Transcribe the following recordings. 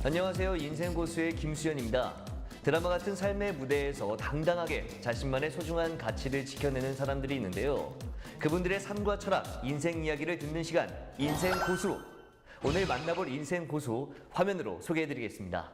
안녕하세요. 인생고수의 김수현입니다. 드라마 같은 삶의 무대에서 당당하게 자신만의 소중한 가치를 지켜내는 사람들이 있는데요. 그분들의 삶과 철학, 인생 이야기를 듣는 시간, 인생고수. 오늘 만나볼 인생고수 화면으로 소개해드리겠습니다.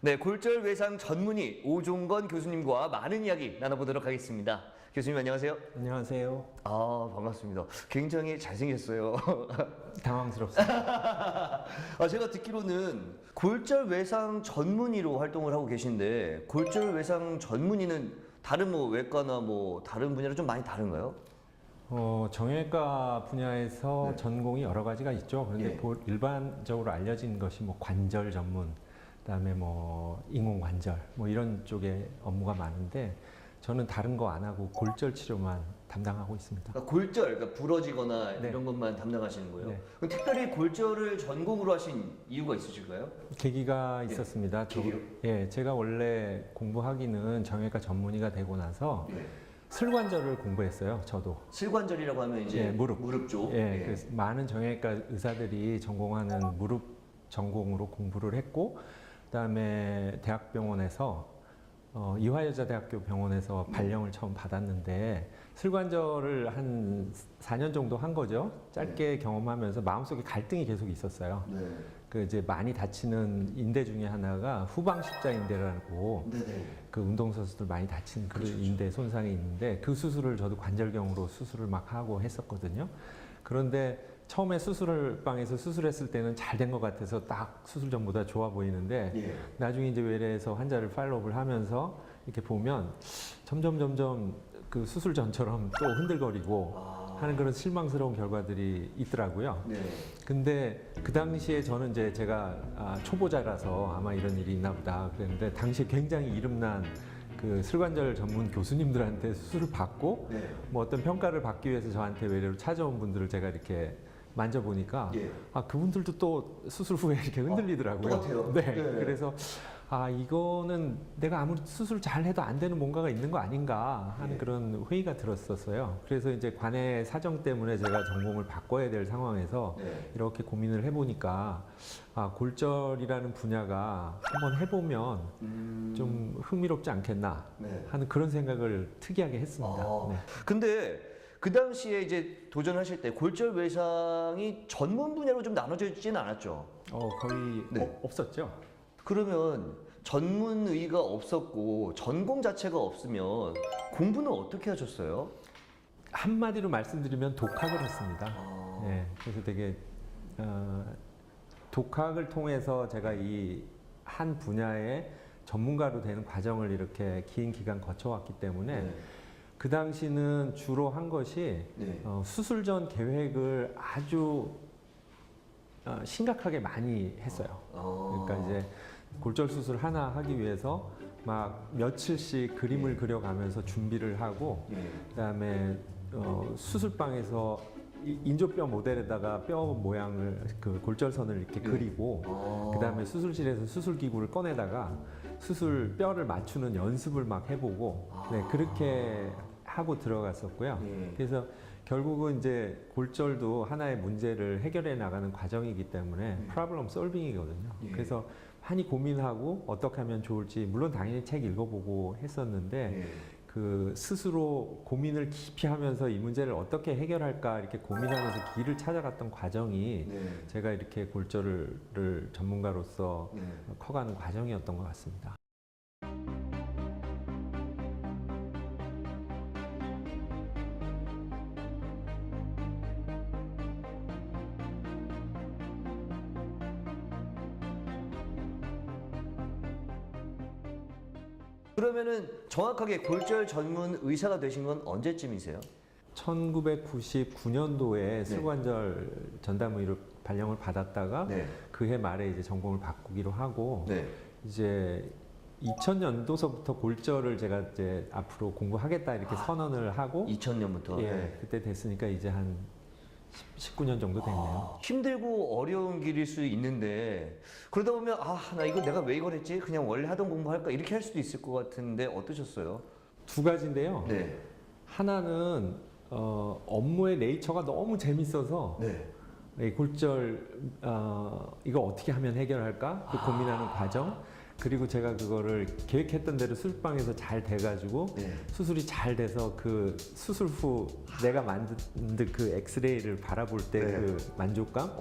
네, 골절외상 전문의 오종건 교수님과 많은 이야기 나눠보도록 하겠습니다. 교수님 안녕하세요. 안녕하세요. 반갑습니다. 굉장히 잘생겼어요. 당황스럽습니다. 제가 듣기로는 골절외상 전문의로 활동을 하고 계신데 골절외상 전문의는 다른 외과나 다른 분야랑 좀 많이 다른가요? 정형외과 분야에서 네. 전공이 여러 가지가 있죠. 그런데 예. 일반적으로 알려진 것이 관절 전문, 그다음에 인공관절 이런 쪽에 업무가 많은데 저는 다른 거 안 하고 골절 치료만 담당하고 있습니다. 그러니까 골절, 그러니까 부러지거나 네. 이런 것만 담당하시는 거예요? 네. 그럼 특별히 골절을 전공으로 하신 이유가 있으실까요? 계기가 예. 있었습니다. 계기요? 제가 원래 공부하기는 정형외과 전문의가 되고 나서 네. 슬관절을 공부했어요. 저도. 슬관절이라고 하면 이제 예, 무릎 쪽. 그래서 많은 정형외과 의사들이 전공하는 무릎 전공으로 공부를 했고, 그다음에 대학병원에서 이화여자대학교 병원에서 발령을 처음 받았는데 슬관절을 한 4년 정도 한 거죠. 짧게 경험하면서 마음속에 갈등이 계속 있었어요. 네. 그 이제 많이 다치는 인대 중에 하나가 후방 십자인대라고 네네. 그 운동선수들 많이 다치는 그 그렇죠. 인대 손상이 있는데 그 수술을 저도 관절경으로 수술을 막 하고 했었거든요. 그런데 처음에 수술방에서 수술했을 때는 잘 된 것 같아서 딱 수술 전보다 좋아 보이는데 예. 나중에 이제 외래에서 환자를 팔로우를 하면서 이렇게 보면 점점 그 수술 전처럼 또 흔들거리고 하는 그런 실망스러운 결과들이 있더라고요. 네. 근데 그 당시에 저는 이제 제가 초보자라서 아마 이런 일이 있나 보다 그랬는데 당시에 굉장히 이름난 그 슬관절 전문 교수님들한테 수술을 받고 네. 어떤 평가를 받기 위해서 저한테 외래로 찾아온 분들을 제가 이렇게 만져보니까 예. 그분들도 또 수술 후에 이렇게 흔들리더라고요. 똑같아요. 네. 네. 그래서 이거는 내가 아무리 수술 잘 해도 안 되는 뭔가가 있는 거 아닌가 하는 예. 그런 회의가 들었었어요. 그래서 이제 관의 사정 때문에 제가 전공을 바꿔야 될 상황에서 네. 이렇게 고민을 해보니까 골절이라는 분야가 한번 해보면 좀 흥미롭지 않겠나 네. 하는 그런 생각을 특이하게 했습니다. 네. 근데 그 당시에 이제 도전하실 때 골절 외상이 전문 분야로 좀 나눠져 있지는 않았죠. 거의 네. 없었죠. 그러면 전문의가 없었고 전공 자체가 없으면 공부는 어떻게 하셨어요? 한마디로 말씀드리면 독학을 했습니다. 네, 그래서 되게 독학을 통해서 제가 이 한 분야의 전문가로 되는 과정을 이렇게 긴 기간 거쳐왔기 때문에 네. 그 당시는 주로 한 것이 네. 수술 전 계획을 아주 심각하게 많이 했어요. 그러니까 이제 골절 수술 하나 하기 위해서 막 며칠씩 그림을 그려가면서 준비를 하고, 예. 그다음에 수술방에서 인조뼈 모델에다가 뼈 모양을 그 골절선을 이렇게 그리고, 그다음에 수술실에서 수술 기구를 꺼내다가 수술 뼈를 맞추는 연습을 막 해보고, 네, 그렇게 하고 들어갔었고요. 예. 그래서 결국은 이제 골절도 하나의 문제를 해결해 나가는 과정이기 때문에 프로블럼 솔빙이거든요. 예. 그래서 많이 고민하고 어떻게 하면 좋을지, 물론 당연히 책 읽어보고 했었는데 예. 그 스스로 고민을 깊이 하면서 이 문제를 어떻게 해결할까 이렇게 고민하면서 길을 찾아갔던 과정이 네. 제가 이렇게 골절을 전문가로서 네. 커가는 과정이었던 것 같습니다. 그러면은 정확하게 골절 전문 의사가 되신 건 언제쯤이세요? 1999년도에 슬관절 전담의로 발령을 받았다가 네. 그해 말에 이제 전공을 바꾸기로 하고 네. 이제 2000년도서부터 골절을 제가 이제 앞으로 공부하겠다 이렇게 선언을 하고 2000년부터. 예, 그때 됐으니까 이제 한 19년 정도 됐네요. 힘들고 어려운 길일 수 있는데 그러다 보면 나 이거 내가 왜 이걸 했지? 그냥 원래 하던 공부 할까? 이렇게 할 수도 있을 것 같은데 어떠셨어요? 두 가지인데요. 네. 하나는 업무의 네이처가 너무 재밌어서 네. 이 골절 이거 어떻게 하면 해결할까? 그 고민하는 과정. 그리고 제가 그거를 계획했던 대로 수술방에서 잘 돼가지고 네. 수술이 잘 돼서 그 수술 후 내가 만든 그 엑스레이를 바라볼 때 네. 그 만족감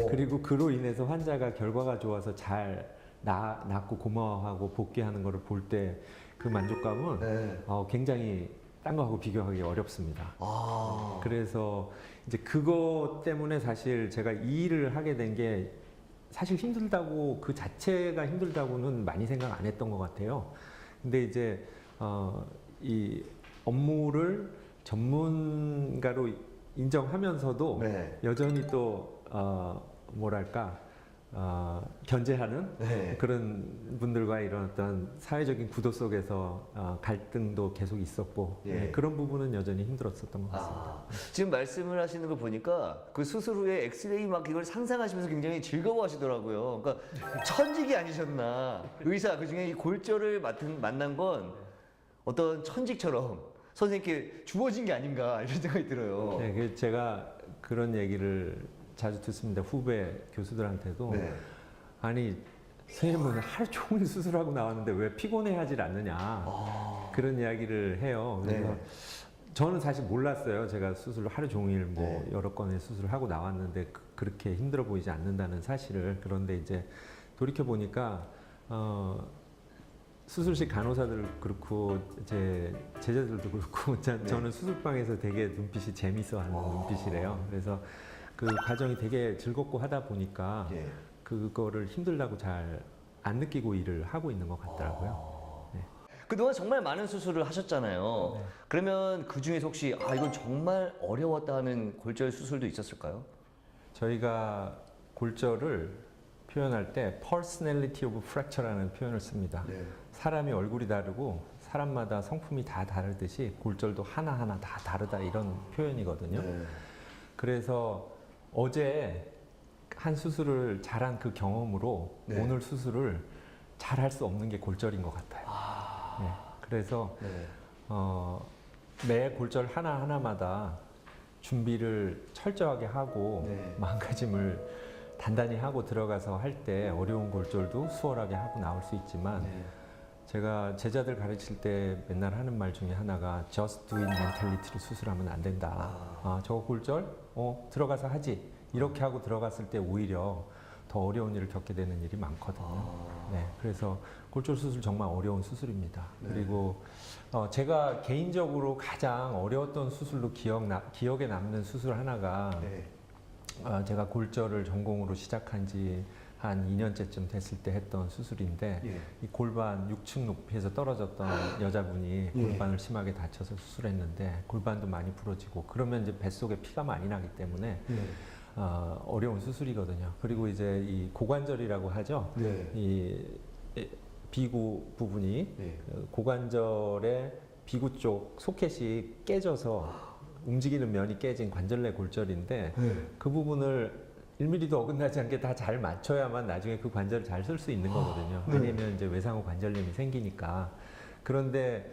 그리고 그로 인해서 환자가 결과가 좋아서 잘 낫고 고마워하고 복귀하는 거를 볼 때 그 만족감은 네. 굉장히 딴 거하고 비교하기 어렵습니다. 아. 그래서 이제 그거 때문에 사실 제가 이 일을 하게 된 게 사실 힘들다고 그 자체가 힘들다고는 많이 생각 안 했던 것 같아요. 근데 이제 이 업무를 전문가로 인정하면서도 네. 여전히 또 뭐랄까 견제하는 네. 그런 분들과의 이런 어떤 사회적인 구도 속에서 갈등도 계속 있었고 예. 네, 그런 부분은 여전히 힘들었었던 것 같습니다. 지금 말씀을 하시는 거 보니까 그 수술 후에 엑스레이 막 이걸 상상하시면서 굉장히 즐거워하시더라고요. 그러니까 천직이 아니셨나. 의사 그중에 이 골절을 만난 건 어떤 천직처럼 선생님께 주어진 게 아닌가 이런 생각이 들어요. 네, 제가 그런 얘기를 자주 듣습니다. 후배 교수들한테도 네. 아니 선생님은 하루 종일 수술하고 나왔는데 왜 피곤해하질 않느냐 그런 이야기를 해요. 그래서 네. 저는 사실 몰랐어요. 제가 수술을 하루 종일 뭐 네. 여러 건의 수술을 하고 나왔는데 그렇게 힘들어 보이지 않는다는 사실을. 그런데 이제 돌이켜 보니까 수술실 간호사들 그렇고 제 제자들도 그렇고 저는 수술방에서 되게 눈빛이 재밌어하는 눈빛이래요. 그래서 그 과정이 되게 즐겁고 하다 보니까 예. 그거를 힘들다고 잘 안 느끼고 일을 하고 있는 것 같더라고요. 네. 그동안 정말 많은 수술을 하셨잖아요. 네. 그러면 그 중에서 혹시 이건 정말 어려웠다 하는 골절 수술도 있었을까요? 저희가 골절을 표현할 때 personality of fracture라는 표현을 씁니다. 네. 사람이 얼굴이 다르고 사람마다 성품이 다 다르듯이 골절도 하나하나 다 다르다 이런 표현이거든요. 네. 그래서 어제 한 수술을 잘한 그 경험으로 네. 오늘 수술을 잘할 수 없는 게 골절인 것 같아요. 네. 그래서 네. 매 골절 하나하나마다 준비를 철저하게 하고 네. 마음가짐을 단단히 하고 들어가서 할 때 어려운 골절도 수월하게 하고 나올 수 있지만 네. 제가 제자들 가르칠 때 맨날 하는 말 중에 하나가 just do it mentality로 수술하면 안 된다. 저거 골절? 들어가서 하지. 이렇게 하고 들어갔을 때 오히려 더 어려운 일을 겪게 되는 일이 많거든요. 네, 그래서 골절 수술 정말 어려운 수술입니다. 네. 그리고 제가 개인적으로 가장 어려웠던 수술로 기억에 남는 수술 하나가 네. 제가 골절을 전공으로 시작한 지 한 2년째쯤 됐을 때 했던 수술인데 예. 이 골반 6층 높이에서 떨어졌던 여자분이 예. 골반을 심하게 다쳐서 수술했는데 골반도 많이 부러지고 그러면 이제 뱃속에 피가 많이 나기 때문에 네. 어려운 수술이거든요. 그리고 이제 이 고관절이라고 하죠. 네. 이 비구 부분이 네. 고관절의 비구 쪽 소켓이 깨져서 움직이는 면이 깨진 관절 내 골절인데 네. 그 부분을 1mm도 어긋나지 않게 다 잘 맞춰야만 나중에 그 관절을 잘 쓸 수 있는 거거든요. 네. 왜냐면 이제 외상후 관절염이 생기니까. 그런데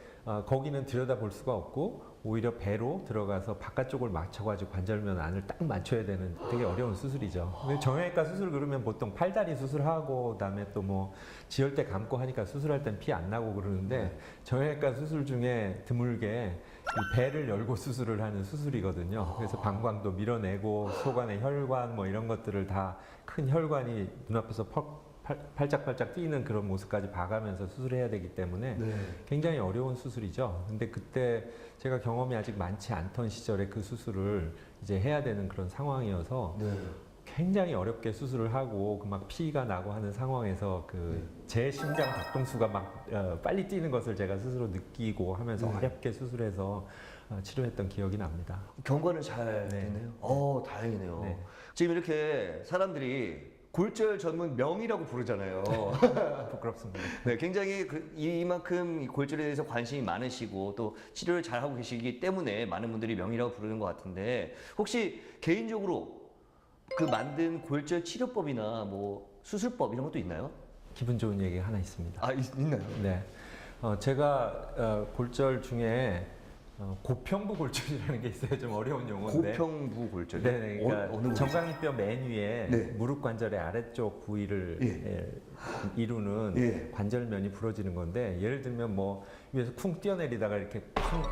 거기는 들여다 볼 수가 없고 오히려 배로 들어가서 바깥쪽을 맞춰가지고 관절면 안을 딱 맞춰야 되는 되게 어려운 수술이죠. 근데 정형외과 수술 그러면 보통 팔다리 수술하고 그다음에 또 뭐 지혈대 감고 하니까 수술할 땐 피 안 나고 그러는데 정형외과 수술 중에 드물게 이 배를 열고 수술을 하는 수술이거든요. 그래서 방광도 밀어내고 속안의 혈관 뭐 이런 것들을 다 큰 혈관이 눈앞에서 팔짝팔짝 뛰는 그런 모습까지 봐가면서 수술해야 되기 때문에 네. 굉장히 어려운 수술이죠. 근데 그때 제가 경험이 아직 많지 않던 시절에 그 수술을 이제 해야 되는 그런 상황이어서 네. 굉장히 어렵게 수술을 하고 그 막 피가 나고 하는 상황에서 그 제 심장 박동수가 막 빨리 뛰는 것을 제가 스스로 느끼고 하면서 네. 어렵게 수술해서 치료했던 기억이 납니다. 경과는 잘 네. 됐네요. 다행이네요. 네. 지금 이렇게 사람들이 골절 전문 명이라고 부르잖아요. 부끄럽습니다. 네, 굉장히 이만큼 이 골절에 대해서 관심이 많으시고 또 치료를 잘 하고 계시기 때문에 많은 분들이 명이라고 부르는 것 같은데 혹시 개인적으로 그 만든 골절 치료법이나 뭐 수술법 이런 것도 있나요? 기분 좋은 얘기 하나 있습니다. 아, 있나요? 네, 제가 골절 중에 고평부 골절이라는 게 있어요. 좀 어려운 용어인데. 고평부 골절이요? 네, 그러니까 어느 정강이뼈 맨 위에 네. 무릎 관절의 아래쪽 부위를 이루는 예. 관절면이 부러지는 건데, 예를 들면 뭐 위에서 쿵 뛰어내리다가 이렇게 쾅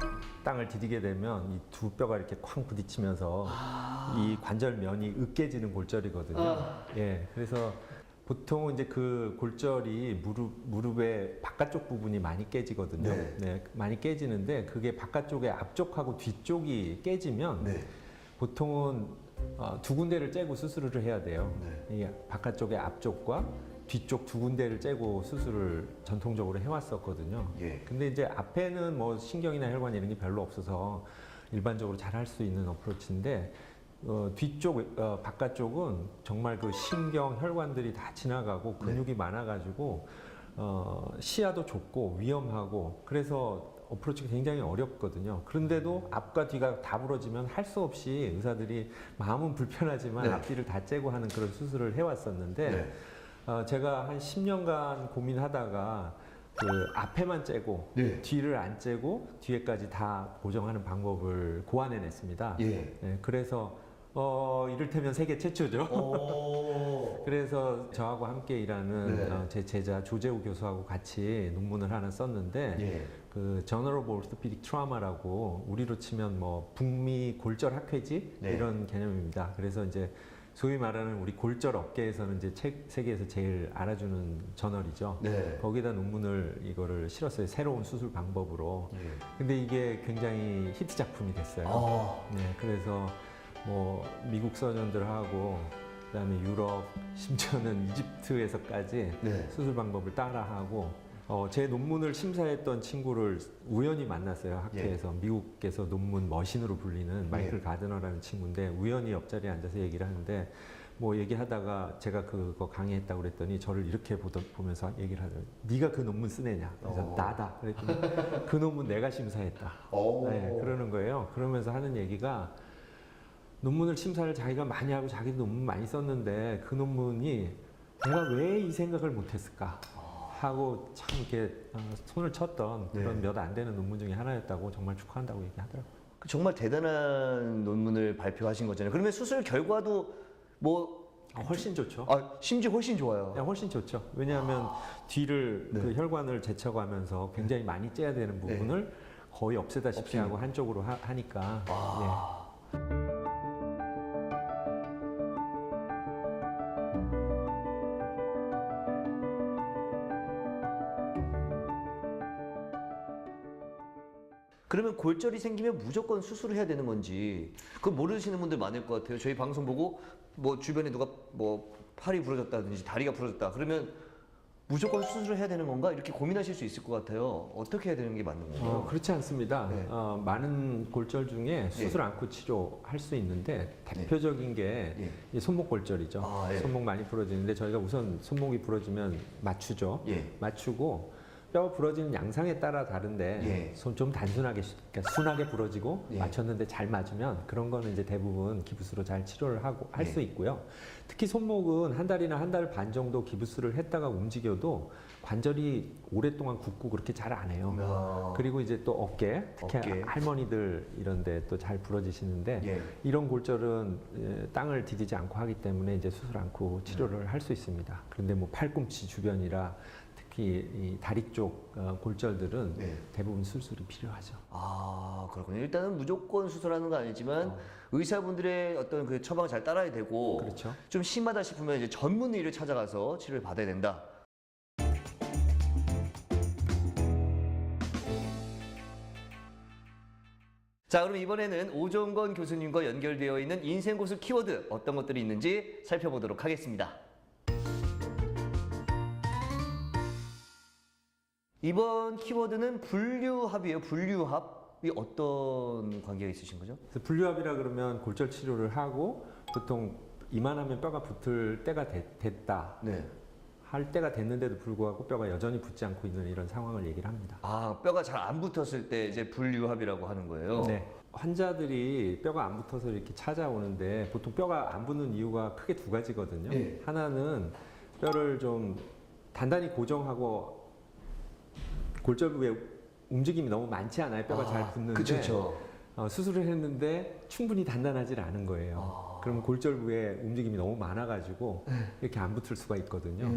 땅을 디디게 되면 이 두 뼈가 이렇게 쾅 부딪히면서 이 관절면이 으깨지는 골절이거든요. 예, 그래서 보통 이제 그 골절이 무릎의 바깥쪽 부분이 많이 깨지거든요. 네. 네, 많이 깨지는데 그게 바깥쪽의 앞쪽하고 뒤쪽이 깨지면 네. 보통은 두 군데를 째고 수술을 해야 돼요. 이 바깥쪽의 앞쪽과 뒤쪽 두 군데를 째고 수술을 전통적으로 해왔었거든요. 예. 근데 이제 앞에는 뭐 신경이나 혈관 이런 게 별로 없어서 일반적으로 잘 할 수 있는 어프로치인데 뒤쪽 바깥쪽은 정말 그 신경 혈관들이 다 지나가고 근육이 많아가지고 시야도 좁고 위험하고 그래서 어프로치가 굉장히 어렵거든요. 그런데도 앞과 뒤가 다 부러지면 할 수 없이 의사들이 마음은 불편하지만 네. 앞뒤를 다 째고 하는 그런 수술을 해왔었는데 네. 제가 한 10년간 고민하다가 그 앞에만 째고 네. 뒤를 안 째고 뒤에까지 다 고정하는 방법을 고안해냈습니다. 예. 네, 그래서 이를테면 세계 최초죠. 그래서 저하고 함께 일하는 네. 제 제자 조재우 교수하고 같이 논문을 하나 썼는데 예. 그 Journal of Orthopedic Trauma라고 우리로 치면 뭐 북미 골절 학회지 네. 이런 개념입니다. 그래서 이제 소위 말하는 우리 골절 업계에서는 이제 세계에서 제일 알아주는 저널이죠. 네. 거기다 논문을 이거를 실었어요. 새로운 수술 방법으로. 예. 근데 이게 굉장히 히트 작품이 됐어요. 네, 그래서 뭐 미국 서전들하고 그다음에 유럽 심지어는 이집트에서까지 네. 수술 방법을 따라하고 제 논문을 심사했던 친구를 우연히 만났어요. 학회에서. 미국에서 논문 머신으로 불리는 마이클 가드너라는 친구인데 우연히 옆자리에 앉아서 얘기를 하는데 뭐 얘기하다가 제가 그거 강의했다고 그랬더니 저를 이렇게 보면서 얘기를 하더라고요. 네가 그 논문 쓰내냐? 그래서 나다. 그랬더니 그 논문 내가 심사했다. 네, 그러는 거예요. 그러면서 하는 얘기가 논문을 심사를 자기가 많이 하고 자기도 논문 많이 썼는데 그 논문이 내가 왜 이 생각을 못했을까 하고 참 이렇게 손을 쳤던 그런 몇 안 되는 논문 중에 하나였다고 정말 축하한다고 얘기하더라고요. 정말 대단한 논문을 발표하신 거잖아요. 그러면 수술 결과도 뭐 훨씬 좋죠. 심지어 훨씬 좋아요. 네, 훨씬 좋죠. 왜냐하면 뒤를 그 혈관을 제쳐가면서 굉장히 많이 째야 되는 부분을 거의 없애다시피 하고 한쪽으로 하니까. 그러면 골절이 생기면 무조건 수술을 해야 되는 건지 그걸 모르시는 분들 많을 것 같아요. 저희 방송 보고 뭐 주변에 누가 뭐 팔이 부러졌다든지 다리가 부러졌다 그러면 무조건 수술을 해야 되는 건가 이렇게 고민하실 수 있을 것 같아요. 어떻게 해야 되는 게 맞는 건가요? 그렇지 않습니다. 네. 많은 골절 중에 수술 않고 치료할 수 있는데 대표적인 게 예. 이 손목 골절이죠. 예. 손목 많이 부러지는데 저희가 우선 손목이 부러지면 맞추죠. 예. 맞추고 뼈 부러지는 양상에 따라 다른데 좀 단순하게 그러니까 순하게 부러지고 맞췄는데 잘 맞으면 그런 거는 이제 대부분 기부스로 잘 치료를 하고 할 수 있고요. 특히 손목은 한 달이나 한 달 반 정도 기부스를 했다가 움직여도 관절이 오랫동안 굳고 그렇게 잘 안 해요. 그리고 이제 또 어깨, 특히 어깨. 할머니들 이런데 또 잘 부러지시는데 이런 골절은 땅을 디디지 않고 하기 때문에 이제 수술 않고 치료를 할 수 있습니다. 그런데 뭐 팔꿈치 주변이라 특히 이 다리 쪽 골절들은 대부분 수술이 필요하죠. 그렇군요. 일단은 무조건 수술하는 건 아니지만 의사분들의 어떤 그 처방을 잘 따라야 되고 그렇죠. 좀 심하다 싶으면 이제 전문의를 찾아가서 치료를 받아야 된다. 자, 그럼 이번에는 오종건 교수님과 연결되어 있는 인생고수 키워드 어떤 것들이 있는지 살펴보도록 하겠습니다. 이번 키워드는 분류합이에요. 분류합이 어떤 관계가 있으신 거죠? 그래서 분류합이라 그러면 골절 치료를 하고 보통 이만하면 뼈가 붙을 때가 됐다 네. 할 때가 됐는데도 불구하고 뼈가 여전히 붙지 않고 있는 이런 상황을 얘기를 합니다. 아, 뼈가 잘 안 붙었을 때 이제 불유합이라고 하는 거예요. 네. 환자들이 뼈가 안 붙어서 이렇게 찾아오는데 보통 뼈가 안 붙는 이유가 크게 두 가지거든요. 네. 하나는 뼈를 좀 단단히 고정하고 골절 부에 움직임이 너무 많지 않아요. 뼈가 잘 붙는데 그쵸. 수술을 했는데 충분히 단단하지 않은 거예요. 그럼 골절부에 움직임이 너무 많아가지고 이렇게 안 붙을 수가 있거든요.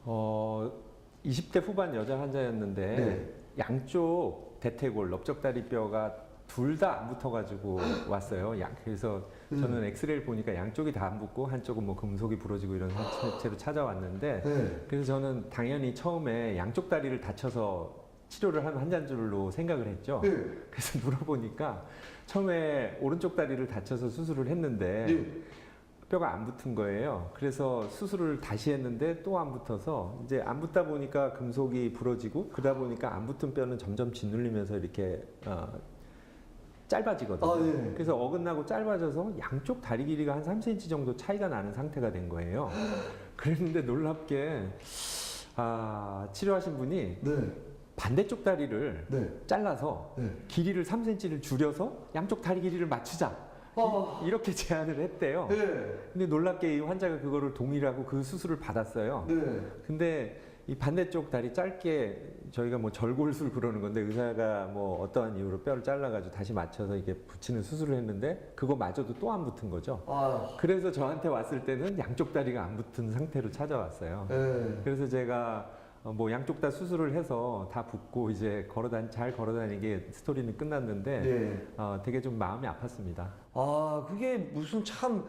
20대 후반 여자 환자였는데 네. 양쪽 대퇴골, 넓적다리뼈가 둘 다 안 붙어가지고 왔어요. 그래서 저는 엑스레이를 보니까 양쪽이 다 안 붙고 한쪽은 뭐 금속이 부러지고 이런 상태로 찾아왔는데 그래서 저는 당연히 처음에 양쪽 다리를 다쳐서 치료를 하는 환자인 줄로 생각을 했죠. 그래서 물어보니까 처음에 오른쪽 다리를 다쳐서 수술을 했는데 뼈가 안 붙은 거예요. 그래서 수술을 다시 했는데 또 안 붙어서 이제 안 붙다 보니까 금속이 부러지고 그러다 보니까 안 붙은 뼈는 점점 짓눌리면서 이렇게 짧아지거든요. 그래서 어긋나고 짧아져서 양쪽 다리 길이가 한 3cm 정도 차이가 나는 상태가 된 거예요. 그랬는데 놀랍게 치료하신 분이 반대쪽 다리를 잘라서 길이를 3cm를 줄여서 양쪽 다리 길이를 맞추자. 이렇게 제안을 했대요. 근데 놀랍게 이 환자가 그거를 동의를 하고 그 수술을 받았어요. 근데 이 반대쪽 다리 짧게 저희가 뭐 절골술 그러는 건데 의사가 뭐 어떠한 이유로 뼈를 잘라가지고 다시 맞춰서 이게 붙이는 수술을 했는데 그거마저도 또 안 붙은 거죠. 그래서 저한테 왔을 때는 양쪽 다리가 안 붙은 상태로 찾아왔어요. 그래서 제가 뭐 양쪽 다 수술을 해서 다 붙고 이제 잘 걸어다니게 스토리는 끝났는데 되게 좀 마음이 아팠습니다. 그게 무슨 참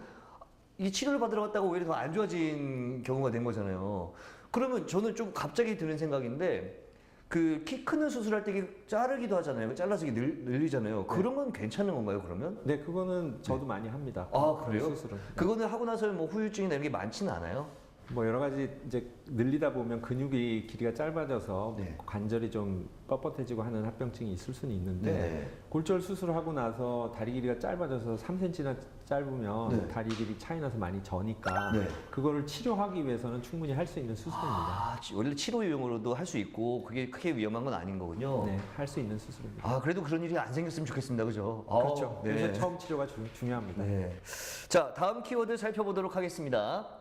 이 치료를 받으러 갔다가 오히려 더 안 좋아진 경우가 된 거잖아요. 그러면 저는 좀 갑자기 드는 생각인데 그 키 크는 수술할 때 이게 자르기도 하잖아요. 잘라서 이게 늘리잖아요. 그런 건 괜찮은 건가요, 그러면? 네, 그거는 저도 많이 합니다. 그래요? 수술은. 그거는 하고 나서 뭐 후유증이나 이런 게 많지는 않아요? 뭐 여러 가지 이제 늘리다 보면 근육이 길이가 짧아져서 관절이 좀 뻣뻣해지고 하는 합병증이 있을 수는 있는데 골절 수술하고 나서 다리 길이가 짧아져서 3cm나 짧으면 다리 길이 차이 나서 많이 저니까 그거를 치료하기 위해서는 충분히 할 수 있는 수술입니다. 원래 치료용으로도 할 수 있고 그게 크게 위험한 건 아닌 거군요. 네, 할 수 있는 수술입니다. 그래도 그런 일이 안 생겼으면 좋겠습니다. 그죠? 그렇죠. 그래서 처음 치료가 중요합니다. 자, 다음 키워드 살펴보도록 하겠습니다.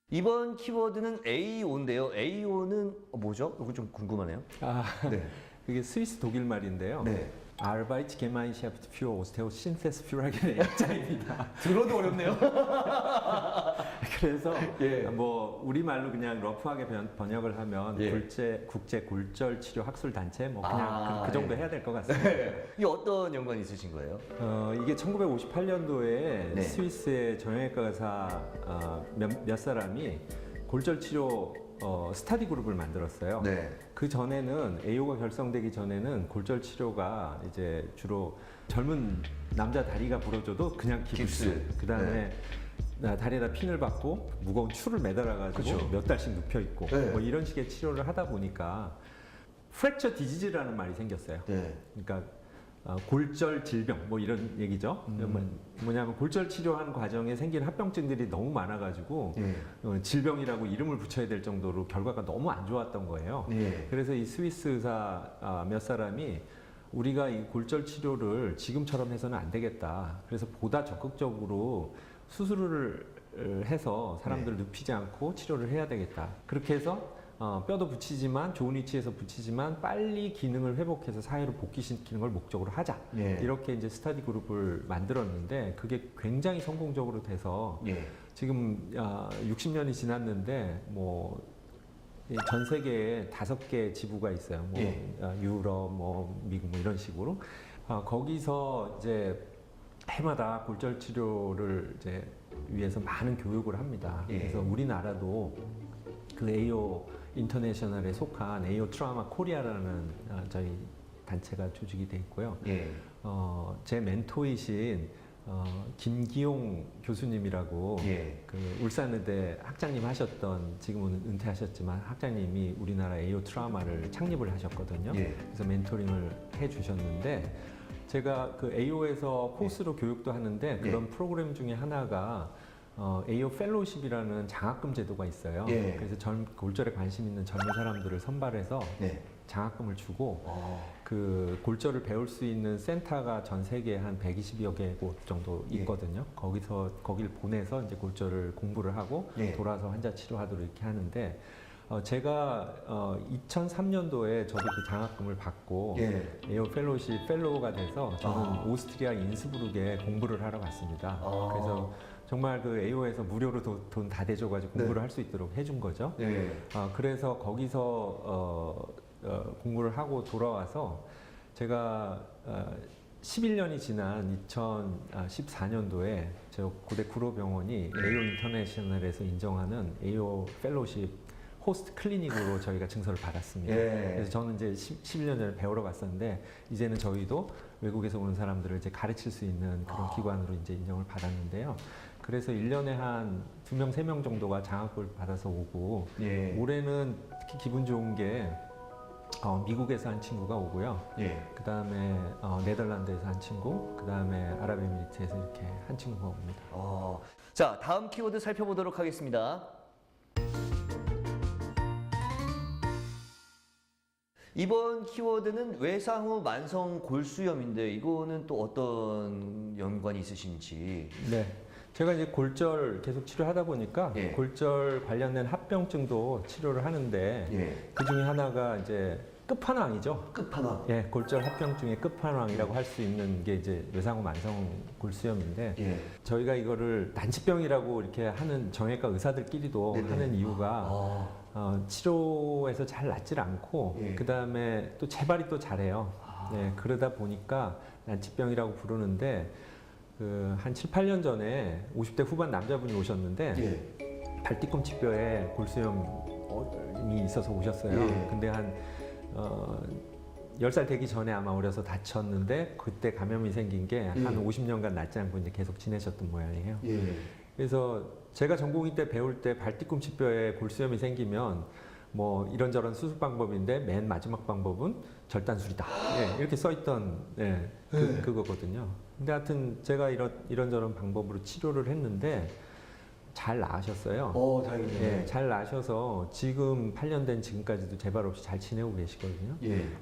이번 키워드는 AO인데요. AO는 뭐죠? 이거 좀 궁금하네요. 그게 스위스 독일 말인데요. Arbeitsgemeinschaft für Osteosynthese-Führer의 약자입니다. 들어도 어렵네요. 그래서 뭐 우리말로 그냥 러프하게 번역을 하면 국제 골절 치료 학술 단체 뭐 그냥 그 정도 해야 될 것 같습니다. 이게 어떤 연관이 있으신 거예요? 이게 1958년도에 스위스의 정형외과 의사 몇 사람이 골절 치료 스타디 그룹을 만들었어요. 그 전에는 AO가 결성되기 전에는 골절 치료가 이제 주로 젊은 남자 다리가 부러져도 그냥 깁스. 그다음에 다리에다 핀을 받고 무거운 추를 매달아가지고 몇 달씩 눕혀 있고 뭐 이런 식의 치료를 하다 보니까 프랙처 디지즈라는 말이 생겼어요. 그러니까 골절 질병 뭐 이런 얘기죠. 뭐냐면 골절 치료하는 과정에 생긴 합병증들이 너무 많아가지고 질병이라고 이름을 붙여야 될 정도로 결과가 너무 안 좋았던 거예요. 그래서 이 스위스 의사 몇 사람이 우리가 이 골절 치료를 지금처럼 해서는 안 되겠다. 그래서 보다 적극적으로 수술을 해서 사람들을 눕히지 않고 치료를 해야 되겠다. 그렇게 해서 뼈도 붙이지만 좋은 위치에서 붙이지만 빨리 기능을 회복해서 사회로 복귀시키는 걸 목적으로 하자. 이렇게 이제 스터디 그룹을 만들었는데 그게 굉장히 성공적으로 돼서 지금 60년이 지났는데 뭐 전 세계에 5개 지부가 있어요. 뭐 유럽, 뭐 미국 뭐 이런 식으로 거기서 이제 해마다 골절 치료를 이제 위해서 많은 교육을 합니다. 그래서 우리나라도 그 AO 인터내셔널에 속한 AO 트라우마 코리아라는 저희 단체가 조직이 돼 있고요. 제 멘토이신 김기용 교수님이라고 그 울산의대 학장님 하셨던 지금은 은퇴하셨지만 학장님이 우리나라 AO 트라우마를 창립을 하셨거든요. 그래서 멘토링을 해주셨는데 제가 그 AO에서 코스로 교육도 하는데 그런 프로그램 중에 하나가 AO 펠로우십이라는 장학금 제도가 있어요. 그래서 골절에 관심 있는 젊은 사람들을 선발해서 장학금을 주고 그 골절을 배울 수 있는 센터가 전 세계에 한 120여 개곳 정도 있거든요. 거길 보내서 이제 골절을 공부를 하고 돌아서 환자 치료하도록 이렇게 하는데 제가 2003년도에 저도 그 장학금을 받고 에어 펠로우십 펠로우가 돼서 저는 오스트리아 인스부르크에 공부를 하러 갔습니다. 그래서 정말 그 AO에서 무료로 돈 다 대줘가지고 공부를 할 수 있도록 해준 거죠. 그래서 거기서 공부를 하고 돌아와서 제가 11년이 지난 2014년도에 저 고대 구로병원이 AO 인터내셔널에서 인정하는 AO 펠로우십 호스트 클리닉으로 저희가 증서를 받았습니다. 그래서 저는 이제 11년 전에 배우러 갔었는데 이제는 저희도 외국에서 오는 사람들을 이제 가르칠 수 있는 그런 기관으로 이제 인정을 받았는데요. 그래서 1년에 한 2명, 3명 정도가 장학금을 받아서 오고 올해는 특히 기분 좋은 게 미국에서 한 친구가 오고요. 그 다음에 네덜란드에서 한 친구, 그 다음에 아랍에미리트에서 이렇게 한 친구가 옵니다. 자, 다음 키워드 살펴보도록 하겠습니다. 이번 키워드는 외상후 만성 골수염인데 이거는 또 어떤 연관이 있으신지? 네. 제가 이제 골절 계속 치료하다 보니까 골절 관련된 합병증도 치료를 하는데 그 중에 하나가 이제 끝판왕이죠. 끝판왕. 골절 합병증의 끝판왕이라고 할 수 있는 게 이제 외상후 만성 골수염인데 저희가 이거를 난치병이라고 이렇게 하는 정형외과 의사들끼리도 하는 이유가 치료에서 잘 낫질 않고 그 다음에 또 재발이 또 잘해요. 그러다 보니까 난치병이라고 부르는데 한 7, 8년 전에 50대 후반 남자분이 오셨는데 발뒤꿈치뼈에 골수염이 있어서 오셨어요. 근데 한 10살 되기 전에 아마 어려서 다쳤는데 그때 감염이 생긴 게 한 50년간 낫지 않고 이제 계속 지내셨던 모양이에요. 그래서 제가 전공의 때 배울 때 발뒤꿈치뼈에 골수염이 생기면 뭐 이런저런 수술 방법인데 맨 마지막 방법은 절단술이다. 이렇게 써있던 그거거든요. 근데 하여튼 제가 이런저런 방법으로 치료를 했는데 잘 나으셨어요. 다행이네요. 잘 나셔서 지금 8년 된 지금까지도 재발 없이 잘 지내고 계시거든요.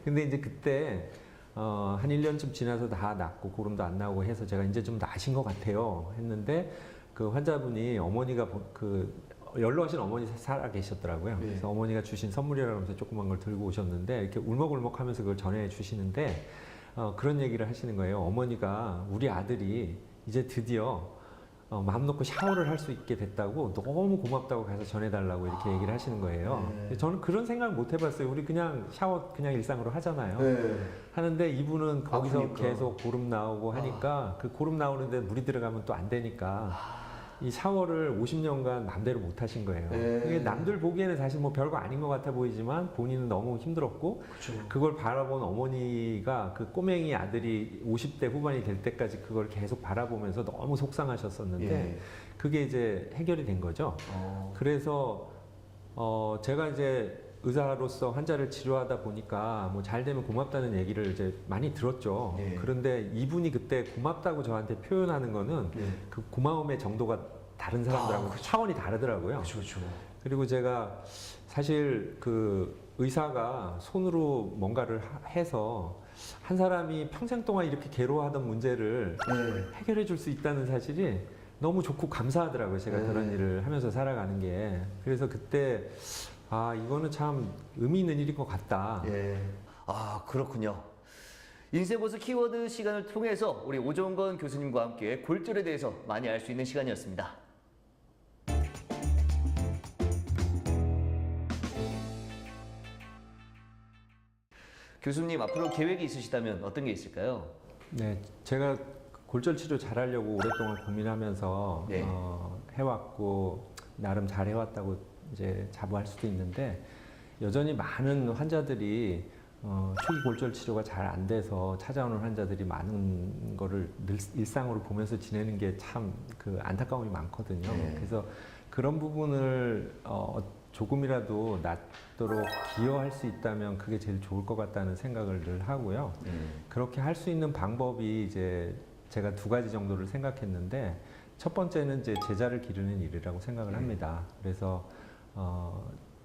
근데 이제 그때 한 1년쯤 지나서 다 낫고 고름도 안 나오고 해서 제가 이제 좀 나으신 것 같아요 했는데 그 환자분이 어머니가 연로하신 어머니 살아 계셨더라고요. 그래서 어머니가 주신 선물이라고 하면서 조그만 걸 들고 오셨는데 이렇게 울먹울먹 하면서 그걸 전해 주시는데 그런 얘기를 하시는 거예요. 어머니가 우리 아들이 이제 드디어 마음 놓고 샤워를 할 수 있게 됐다고 너무 고맙다고 가서 전해달라고 이렇게 얘기를 하시는 거예요. 저는 그런 생각을 못 해봤어요. 우리 그냥 샤워 그냥 일상으로 하잖아요. 하는데 이분은 거기서 그러니까. 계속 고름 나오고 하니까 그 고름 나오는데 물이 들어가면 또 안 되니까 이 샤워를 50년간 마음대로 못 하신 거예요. 이게 남들 보기에는 사실 뭐 별거 아닌 것 같아 보이지만 본인은 너무 힘들었고 그걸 바라본 어머니가 그 꼬맹이 아들이 50대 후반이 될 때까지 그걸 계속 바라보면서 너무 속상하셨었는데 그게 이제 해결이 된 거죠. 그래서 제가 이제 의사로서 환자를 치료하다 보니까 뭐 잘 되면 고맙다는 얘기를 이제 많이 들었죠. 그런데 이분이 그때 고맙다고 저한테 표현하는 거는 그 고마움의 정도가 다른 사람들하고 차원이 다르더라고요. 그리고 제가 사실 그 의사가 손으로 뭔가를 해서 한 사람이 평생 동안 이렇게 괴로워하던 문제를 해결해 줄 수 있다는 사실이 너무 좋고 감사하더라고요. 제가 그런 일을 하면서 살아가는 게. 그래서 그때 이거는 참 의미 있는 일인 것 같다. 그렇군요. 인생고수 키워드 시간을 통해서 우리 오종건 교수님과 함께 골절에 대해서 많이 알 수 있는 시간이었습니다. 교수님, 앞으로 계획이 있으시다면 어떤 게 있을까요? 네, 제가 골절 치료 잘하려고 오랫동안 고민하면서 해왔고 나름 잘 해왔다고 이제 자부할 수도 있는데 여전히 많은 환자들이 초기 골절 치료가 잘 안 돼서 찾아오는 환자들이 많은 거를 늘 일상으로 보면서 지내는 게 참 그 안타까움이 많거든요. 그래서 그런 부분을 조금이라도 낫도록 기여할 수 있다면 그게 제일 좋을 것 같다는 생각을 늘 하고요. 그렇게 할 수 있는 방법이 이제 제가 두 가지 정도를 생각했는데 첫 번째는 이제 제자를 기르는 일이라고 생각을 합니다. 그래서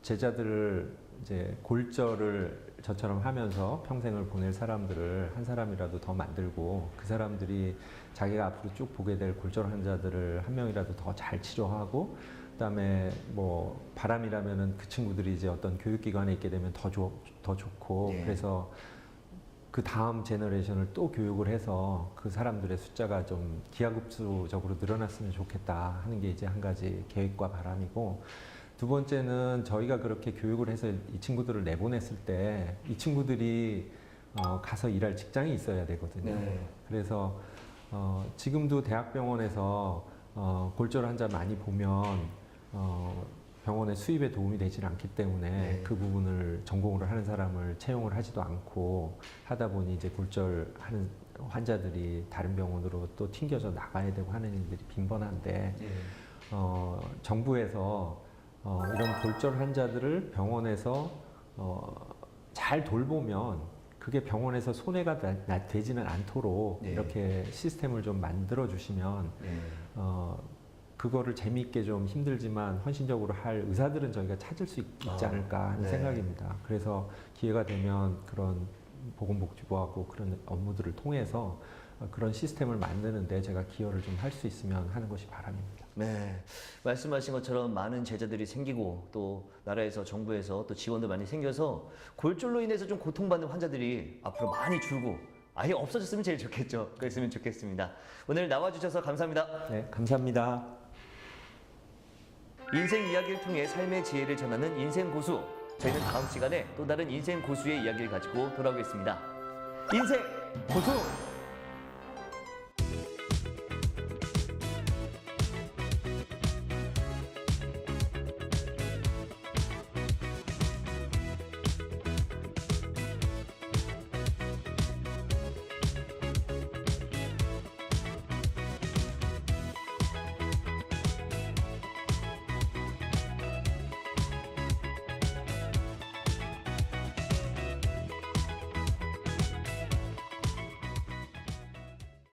제자들을 이제 골절을 저처럼 하면서 평생을 보낼 사람들을 한 사람이라도 더 만들고 그 사람들이 자기가 앞으로 쭉 보게 될 골절 환자들을 한 명이라도 더 잘 치료하고 그다음에 뭐 바람이라면은 그 친구들이 이제 어떤 교육기관에 있게 되면 더 좋고 그래서 그 다음 제너레이션을 또 교육을 해서 그 사람들의 숫자가 좀 기하급수적으로 늘어났으면 좋겠다 하는 게 이제 한 가지 계획과 바람이고 두 번째는 저희가 그렇게 교육을 해서 이 친구들을 내보냈을 때 이 친구들이 가서 일할 직장이 있어야 되거든요. 그래서 지금도 대학병원에서 골절 환자 많이 보면 병원의 수입에 도움이 되질 않기 때문에 그 부분을 전공으로 하는 사람을 채용을 하지도 않고 하다 보니 이제 골절하는 환자들이 다른 병원으로 또 튕겨져 나가야 되고 하는 일들이 빈번한데 정부에서 이런 골절 환자들을 병원에서 잘 돌보면 그게 병원에서 손해가 되지는 않도록 이렇게 시스템을 좀 만들어 주시면 그거를 재미있게 좀 힘들지만 헌신적으로 할 의사들은 저희가 찾을 수 있지 않을까 하는 생각입니다. 그래서 기회가 되면 그런 보건복지부하고 그런 업무들을 통해서 그런 시스템을 만드는데 제가 기여를 좀 할 수 있으면 하는 것이 바람입니다. 네, 말씀하신 것처럼 많은 제자들이 생기고 또 나라에서 정부에서 또 지원도 많이 생겨서 골절로 인해서 좀 고통받는 환자들이 앞으로 많이 줄고 아예 없어졌으면 제일 좋겠죠. 그랬으면 좋겠습니다. 오늘 나와주셔서 감사합니다. 네, 감사합니다. 인생 이야기를 통해 삶의 지혜를 전하는 인생 고수. 저희는 다음 시간에 또 다른 인생 고수의 이야기를 가지고 돌아오겠습니다. 인생 고수!